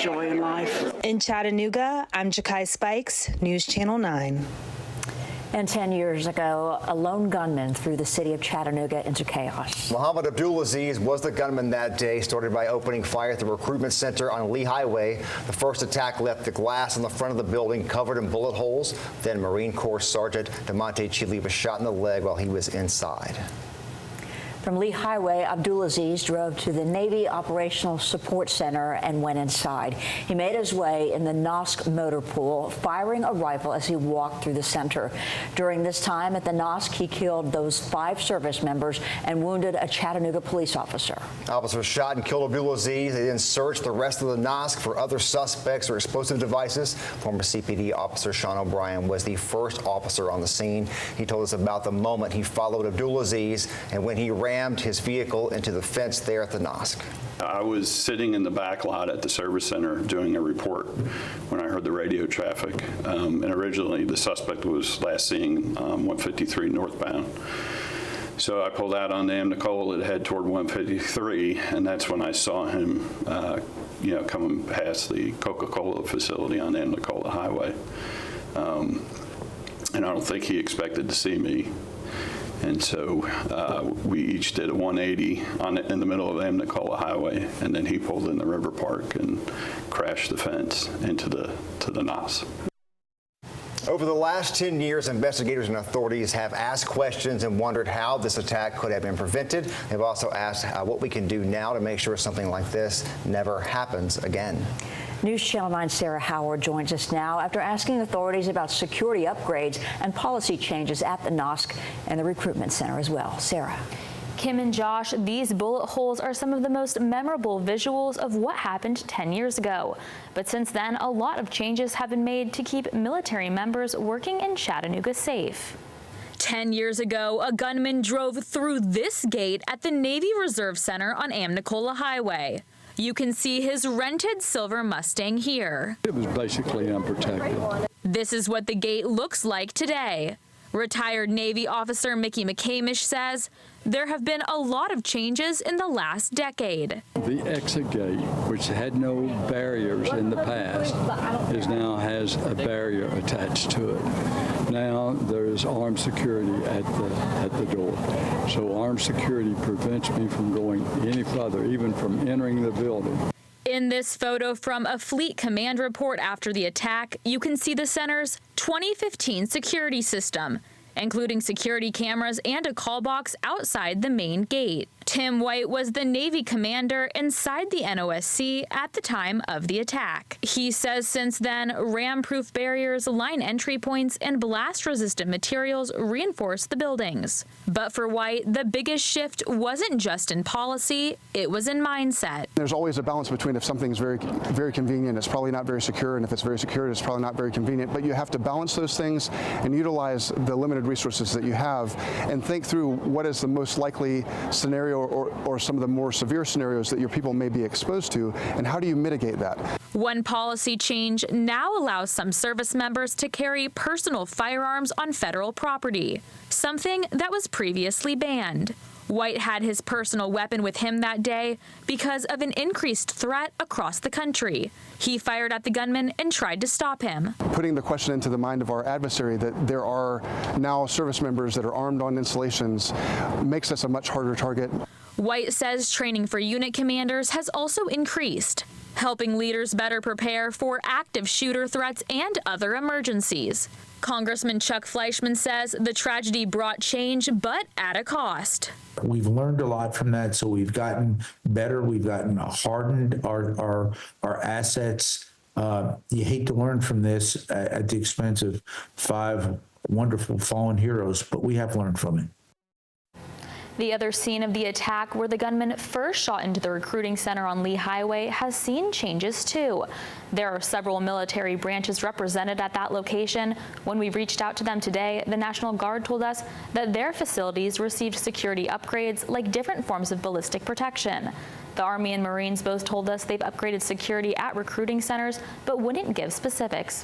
joy in life. In Chattanooga, I'm Jakai Spikes, News Channel 9. And 10 years ago, a lone gunman threw the city of Chattanooga into chaos. Muhammad Abdulaziz was the gunman that day, started by opening fire at the recruitment center on Lee Highway. The first attack left the glass on the front of the building covered in bullet holes. Then Marine Corps Sergeant DeMonte Chile was shot in the leg while he was inside. From Lee Highway, Abdulaziz drove to the Navy Operational Support Center and went inside. He made his way in the NOSC motor pool, firing a rifle as he walked through the center. During this time at the NOSC, he killed those 5 service members and wounded a Chattanooga police officer. Officers shot and killed Abdulaziz. They then searched the rest of the NOSC for other suspects or explosive devices. Former CPD officer Sean O'Brien was the first officer on the scene. He told us about the moment he followed Abdulaziz and when he rammed his vehicle into the fence there at the NOSC. I was sitting in the back lot at the service center doing a report when I heard the radio traffic. And originally the suspect was last seen 153 northbound. So I pulled out on the Nicole to head toward 153, and that's when I saw him coming past the Coca-Cola facility on the Nicole Highway. And I don't think he expected to see me. And so we each did a 180 in the middle of the Nicola Highway, and then he pulled in the River Park and crashed the fence into the NOS. Over the last 10 years, investigators and authorities have asked questions and wondered how this attack could have been prevented. They've also asked what we can do now to make sure something like this never happens again. News Channel 9's Sarah Howard joins us now after asking authorities about security upgrades and policy changes at the NOSC and the recruitment center as well. Sarah. Kim and Josh, these bullet holes are some of the most memorable visuals of what happened 10 years ago. But since then, a lot of changes have been made to keep military members working in Chattanooga safe. 10 years ago, a gunman drove through this gate at the Navy Reserve Center on Nicola Highway. You can see his rented silver Mustang here. It was basically unprotected. This is what the gate looks like today. Retired Navy officer Mickey McCamish says there have been a lot of changes in the last decade. The exit gate, which had no barriers in the past, now has a barrier attached to it. Now there is armed security at the door. So armed security prevents me from going any further, even from entering the building. In this photo from a Fleet Command report after the attack, you can see the center's 2015 security system, including security cameras and a call box outside the main gate. Tim White was the Navy commander inside the NOSC at the time of the attack. He says since then, ram-proof barriers, line entry points, and blast-resistant materials reinforced the buildings. But for White, the biggest shift wasn't just in policy, it was in mindset. There's always a balance between if something's very, very convenient, it's probably not very secure, and if it's very secure, it's probably not very convenient. But you have to balance those things and utilize the limited resources that you have and think through what is the most likely scenario or some of the more severe scenarios that your people may be exposed to, and how do you mitigate that? One policy change now allows some service members to carry personal firearms on federal property, something that was previously banned. White had his personal weapon with him that day because of an increased threat across the country. He fired at the gunman and tried to stop him. Putting the question into the mind of our adversary that there are now service members that are armed on installations makes us a much harder target. White says training for unit commanders has also increased, helping leaders better prepare for active shooter threats and other emergencies. Congressman Chuck Fleischman says the tragedy brought change, but at a cost. We've learned a lot from that, so we've gotten better. We've gotten hardened our assets. You hate to learn from this at the expense of 5 wonderful fallen heroes, but we have learned from it. The other scene of the attack, where the gunman first shot into the recruiting center on Lee Highway, has seen changes too. There are several military branches represented at that location. When we reached out to them today, the National Guard told us that their facilities received security upgrades like different forms of ballistic protection. The Army and Marines both told us they've upgraded security at recruiting centers, but wouldn't give specifics.